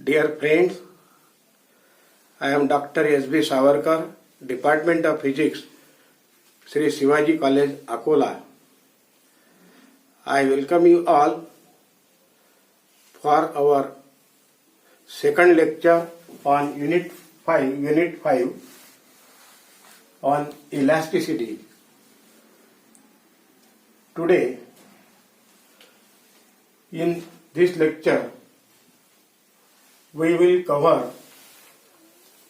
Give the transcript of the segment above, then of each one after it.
Dear friends, I am Dr. S.B. Savarkar, Department of Physics, Sri Shivaji College, Akola. I welcome you all for our second lecture on Unit 5 on elasticity. Today, in this lecture, we will cover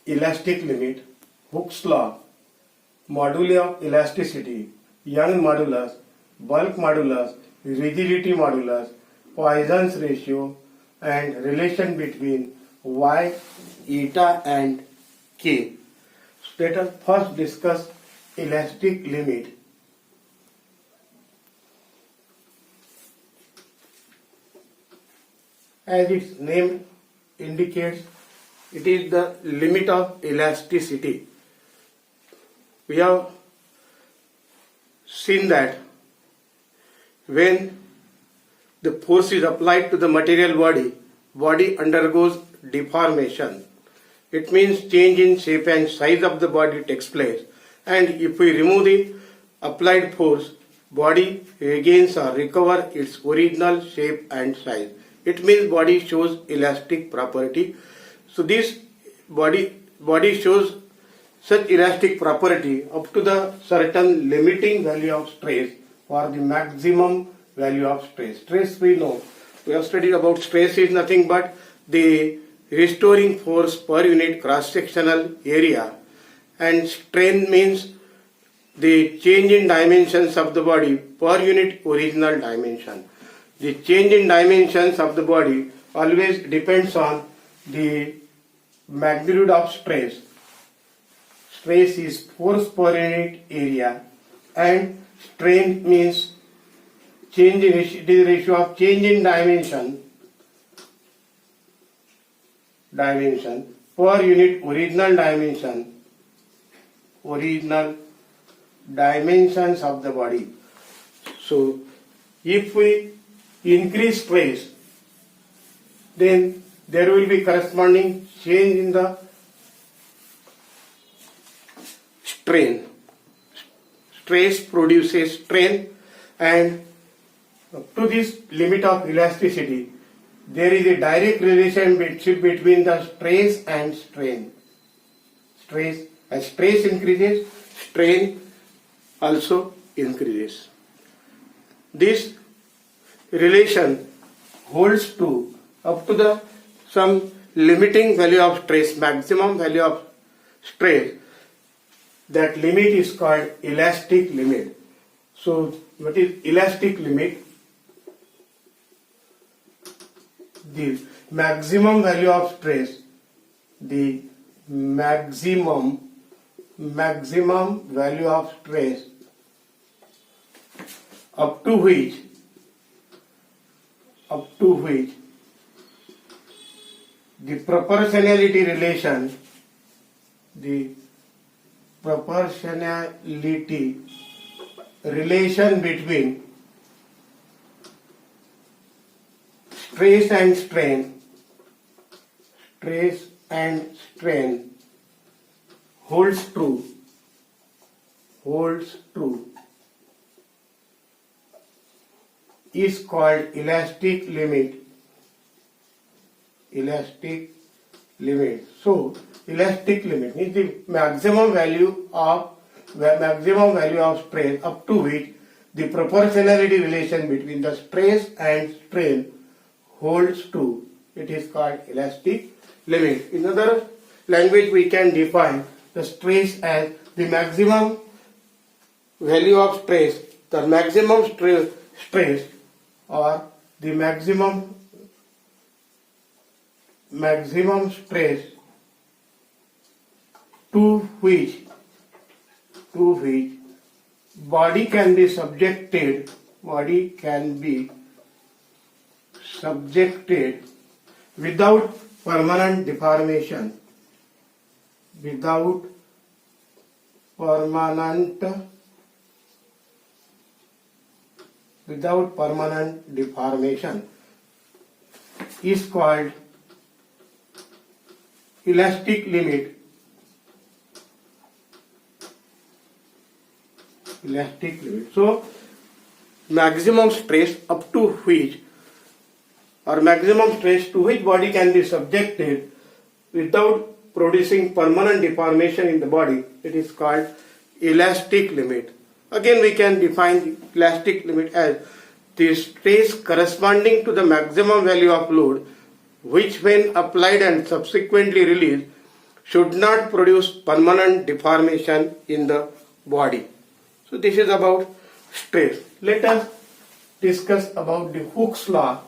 elastic limit, Hooke's law, moduli of elasticity, Young modulus, bulk modulus, rigidity modulus, Poisson's ratio, and relation between y, eta, and k. So let us first discuss elastic limit. As its name indicates, it is the limit of elasticity. We have seen that when the force is applied to the material body undergoes deformation. It means change in shape and size of the body takes place. And if we remove the applied force, body regains or recover its original shape and size. It means body shows elastic property. So this body shows such elastic property up to the certain limiting value of stress for the maximum value of stress. Stress we know. We have studied about stress is nothing but the restoring force per unit cross-sectional area, and strain means the change in dimensions of the body per unit original dimension. The change in dimensions of the body always depends on the magnitude of stress. Stress is force per unit area, and strain means change in the ratio of change in dimension per unit original dimensions of the body. So if we increase stress, then there will be corresponding change in the strain. Stress produces strain, and up to this limit of elasticity, there is a direct relationship between the stress and strain. As stress increases, strain also increases. This relation holds true up to the some limiting value of stress, maximum value of stress. That limit is called elastic limit. So what is elastic limit? The maximum value of stress, the maximum value of stress up to which the proportionality relation between stress and strain holds true is called elastic limit. So elastic limit means the maximum value of stress up to which the proportionality relation between the stress and strain holds true. It is called elastic limit. In other language, we can define the stress as the maximum value of stress, the maximum stress or the maximum stress to which body can be subjected without permanent deformation. Without permanent deformation is called elastic limit. So maximum stress up to which, or maximum stress to which body can be subjected without producing permanent deformation in the body, it is called elastic limit. Again, we can define the elastic limit as the stress corresponding to the maximum value of load, which when applied and subsequently released should not produce permanent deformation in the body. So this is about stress. Let us discuss about the Hooke's law.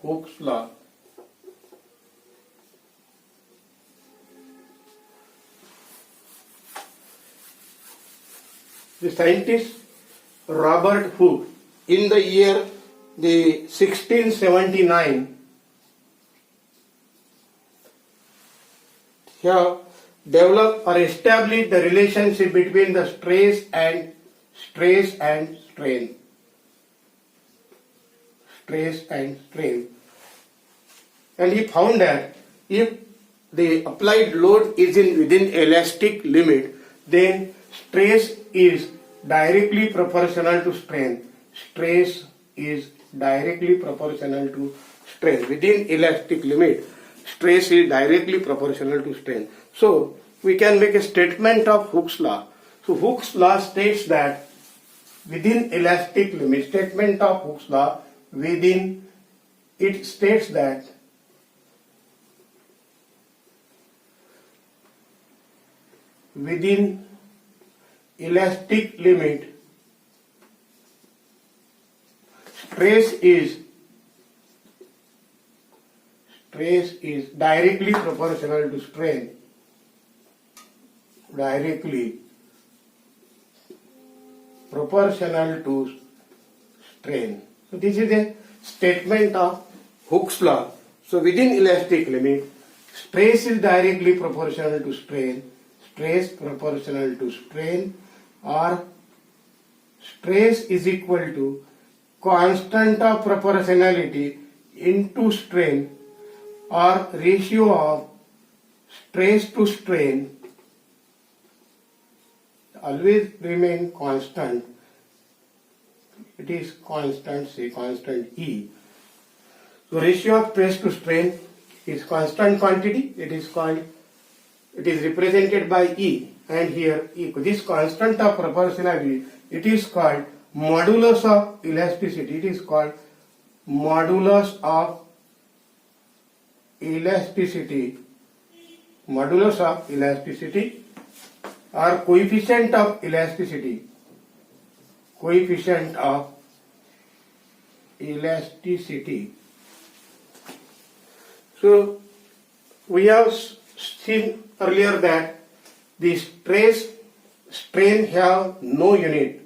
Hooke's law. The scientist Robert Hooke, in the year 1679, have developed or established the relationship between the stress and strain. Stress and strain. And he found that if the applied load is within elastic limit, then stress is directly proportional to strain. Stress is directly proportional to strain. Within elastic limit, stress is directly proportional to strain. So we can make a statement of Hooke's law. So Hooke's law states that within elastic limit, statement of Hooke's law, within it states that within elastic limit, stress is directly proportional to strain. Directly proportional to strain. So this is a statement of Hooke's law. So within elastic limit, stress is directly proportional to strain. Stress proportional to strain, or stress is equal to constant of proportionality into strain, or ratio of stress to strain always remain constant. It is constant, say constant E. So ratio of stress to strain is constant quantity. It is represented by E, and here E. This constant of proportionality, it is called modulus of elasticity. It is called modulus of elasticity. Modulus of elasticity, or coefficient of elasticity. Coefficient of elasticity. So we have seen earlier that the strain have no unit.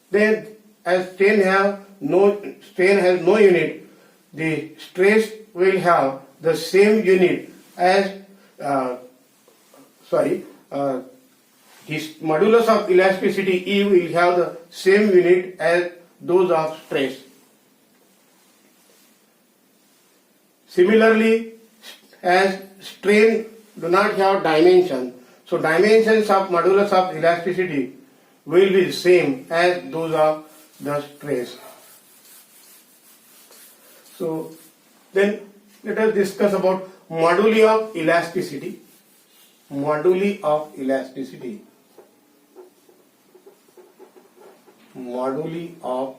Then as strain has no unit, the stress will have the same unit as this modulus of elasticity E will have the same unit as those of stress. Similarly, as strain do not have dimension, so dimensions of modulus of elasticity will be the same as those of the stress. So then let us discuss about moduli of elasticity. Moduli of elasticity. Moduli of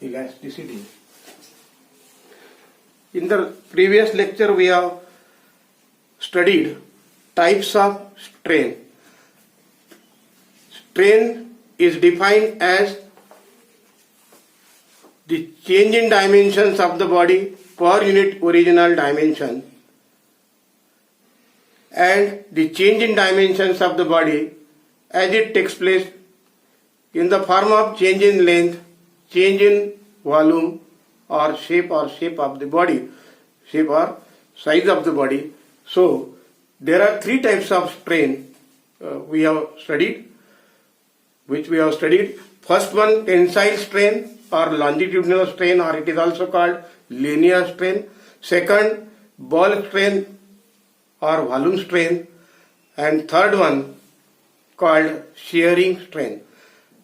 elasticity. In the previous lecture we have studied types of strain. Strain is defined as the change in dimensions of the body per unit original dimension, and the change in dimensions of the body as it takes place in the form of change in length, change in volume, or shape of the body, shape or size of the body. So there are three types of strain we have studied, which we have studied. First one, tensile strain, or longitudinal strain, or it is also called linear strain. Second, bulk strain or volume strain. And third one called shearing strain.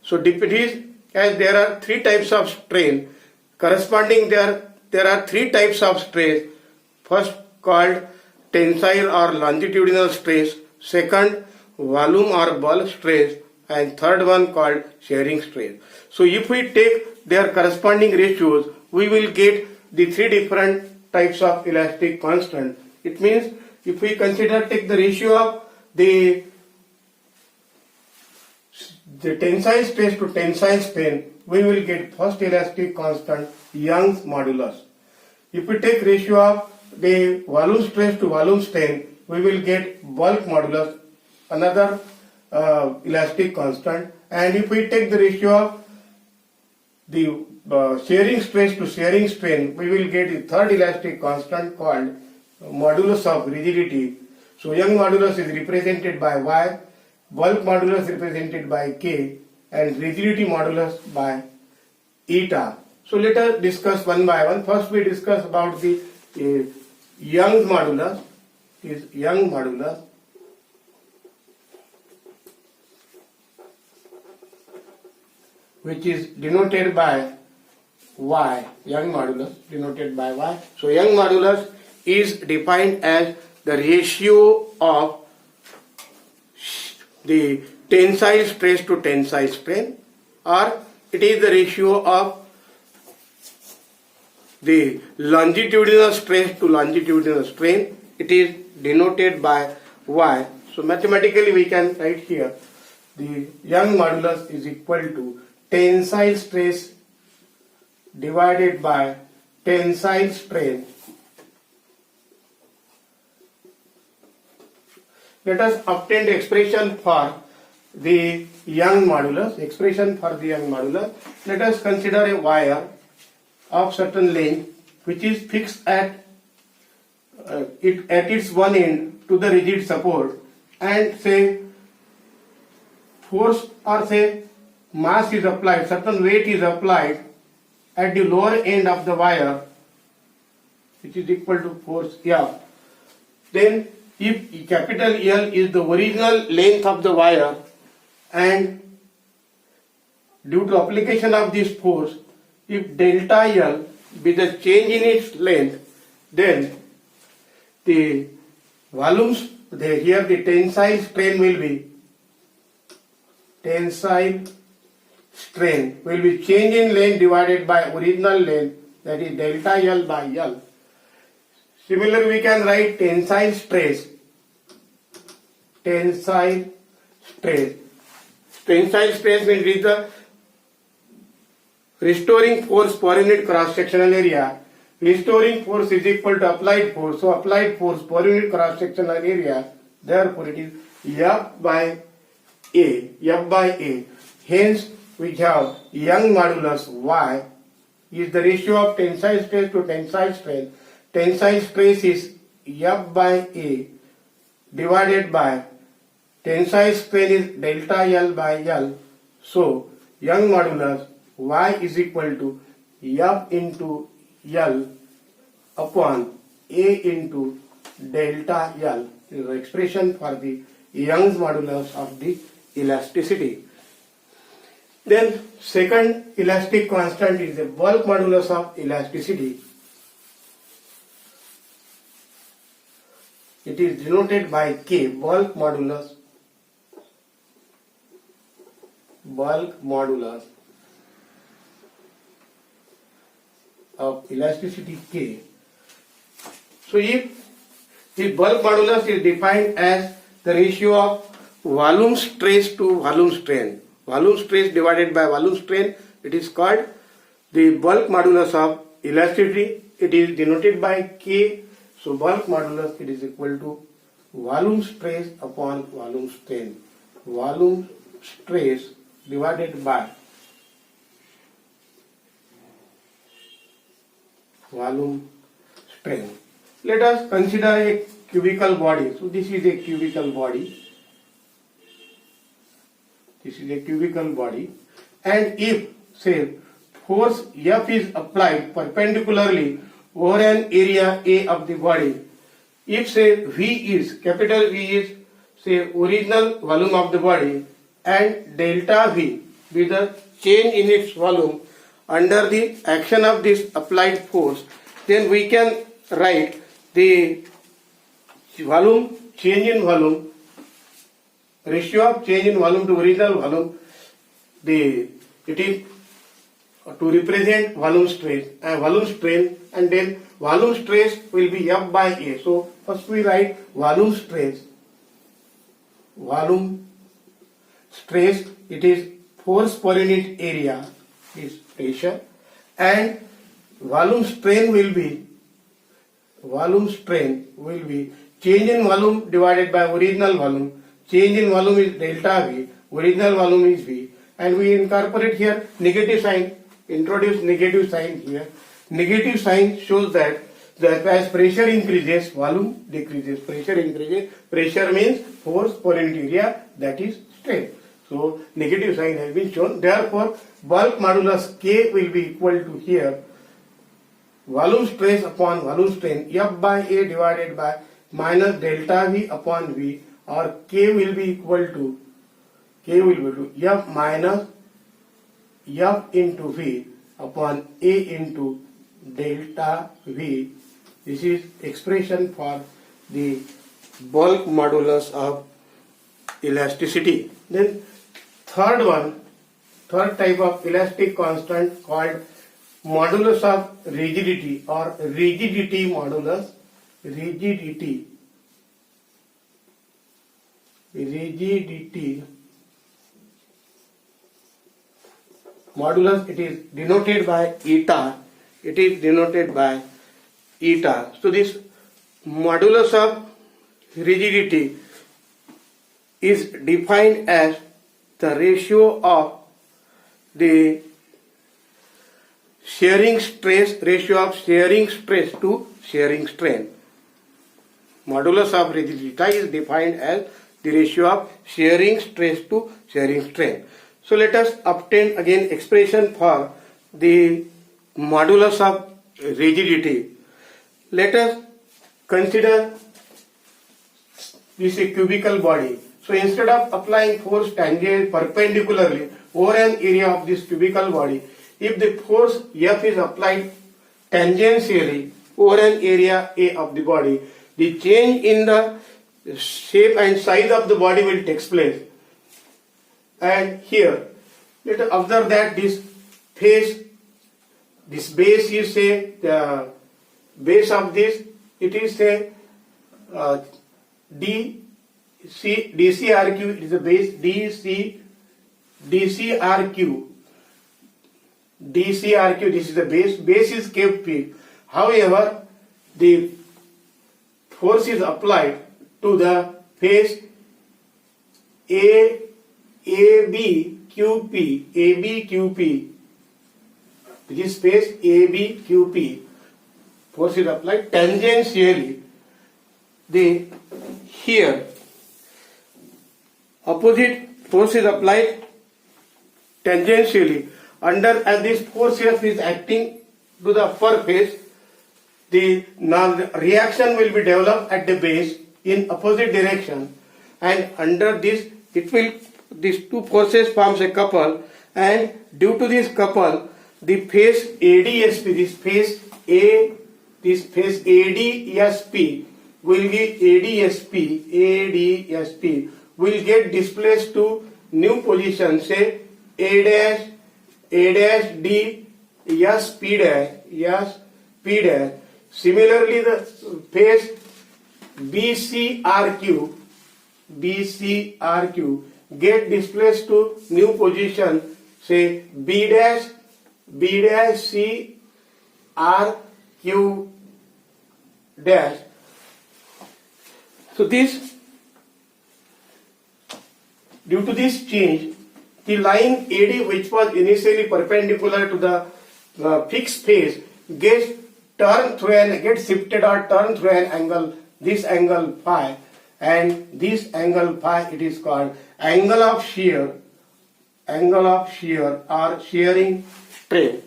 So it is, as there are three types of strain, corresponding there are three types of stress. First called tensile or longitudinal stress, second volume or bulk stress, and third one called shearing stress. So if we take their corresponding ratios, we will get the three different types of elastic constant. It means if we take the ratio of the tensile stress to tensile strain, we will get first elastic constant Young's modulus. If we take ratio of the volume stress to volume strain, we will get bulk modulus, another elastic constant. And if we take the ratio of the shearing stress to shearing strain, we will get the third elastic constant called modulus of rigidity. So Young modulus is represented by Y, bulk modulus represented by K, and rigidity modulus by eta. So let us discuss one by one. First we discuss about the Young's modulus. Is Young modulus. Which is denoted by Y. Young modulus denoted by Y. So Young modulus is defined as the ratio of the tensile stress to tensile strain, or it is the ratio of the longitudinal stress to longitudinal strain. It is denoted by Y. So mathematically we can write here the Young modulus is equal to tensile stress divided by tensile strain. Let us obtain the expression for the Young modulus. Expression for the Young modulus. Let us consider a wire of certain length which is fixed at its one end to the rigid support, and say force or say mass is applied, certain weight is applied at the lower end of the wire, which is equal to force F. Then if capital L is the original length of the wire, and due to application of this force, if delta L be the change in its length, then the volumes, here the tensile strain will be change in length divided by original length, that is delta L by L. Similarly, we can write tensile stress. Tensile stress means it is the restoring force per unit cross-sectional area. Restoring force is equal to applied force. So applied force per unit cross-sectional area, therefore it is F by A. Hence we have Young modulus Y is the ratio of tensile stress to tensile strain. Tensile stress is F by A divided by tensile strain is delta L by L. So Young modulus Y is equal to F into L upon A into delta L. This is the expression for the Young's modulus of the elasticity. Then second elastic constant is the bulk modulus of elasticity. It is denoted by K, bulk modulus of elasticity K. So if the bulk modulus is defined as the ratio of volume stress to volume strain, volume stress divided by volume strain, it is called the bulk modulus of elasticity. It is denoted by K. So bulk modulus, it is equal to volume stress upon volume strain. Volume stress divided by volume strain. Let us consider a cubical body. So this is a cubical body. This is a cubical body. And if say force F is applied perpendicularly over an area A of the body. If say capital V is say original volume of the body and delta V with the change in its volume under the action of this applied force, then we can write the volume, change in volume, ratio of change in volume to original volume, it is to represent volume stress and volume strain, and then volume stress will be F by A. So first we write volume stress. Volume stress, it is force per unit area is pressure, and volume strain will be change in volume divided by original volume. Change in volume is delta V, original volume is V, and we incorporate here negative sign, introduce negative sign here. Negative sign shows that as pressure increases, volume decreases. Pressure increases, pressure means force per unit area, that is strain. So negative sign has been shown. Therefore, bulk modulus K will be equal to here volume stress upon volume strain, F by A divided by minus delta V upon V, or K will be equal to F minus F into V upon A into delta V. This is expression for the bulk modulus of elasticity. Then third type of elastic constant called modulus of rigidity or rigidity modulus. Rigidity modulus, it is denoted by eta. So this modulus of rigidity is defined as the ratio of the ratio of shearing stress to shearing strain. Modulus of rigidity is defined as the ratio of shearing stress to shearing strain. So let us obtain again expression for the modulus of rigidity. Let us consider this a cubical body. So instead of applying force tangent perpendicularly over an area of this cubical body, if the force F is applied tangentially over an area A of the body, the change in the shape and size of the body will take place. And here, let us observe that this base is say the base of this, it is say DCRQ, it is a base DCRQ, this is the base is kept fixed. However, the force is applied to the face ABQP, this face ABQP, force is applied tangentially. Here opposite force is applied tangentially as this force F is acting to the upper face, the reaction will be developed at the base in opposite direction, and under this these two forces forms a couple, and due to this couple the face ADSP, this face ADSP will get displaced to new position, say A dash D S P dash. Similarly, the face BCRQ get displaced to new position, say B dash C R Q dash. So due to this change, the line AD, which was initially perpendicular to the fixed face, gets shifted or turned through an angle, this angle phi, and this angle phi, it is called angle of shear or shearing strain.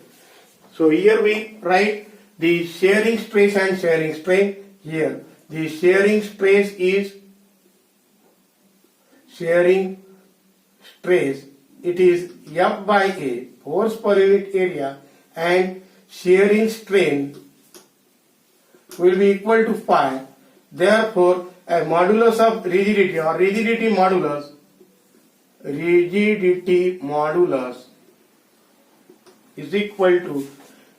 So here we write the shearing stress and shearing strain. Here the shearing stress is shearing stress. It is F by A, force per unit area, and shearing strain will be equal to phi. Therefore, a modulus of rigidity or rigidity modulus is equal to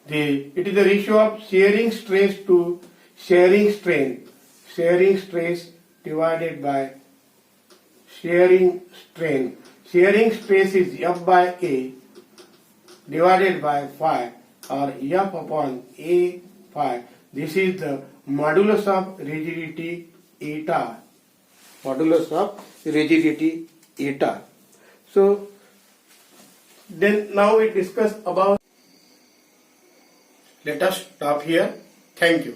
it is the ratio of shearing stress to shearing strain. Shearing stress divided by shearing strain. Shearing stress is F by A divided by phi, or F upon A phi. This is the modulus of rigidity eta. Modulus of rigidity eta. So then now we discuss about. Let us stop here. Thank you.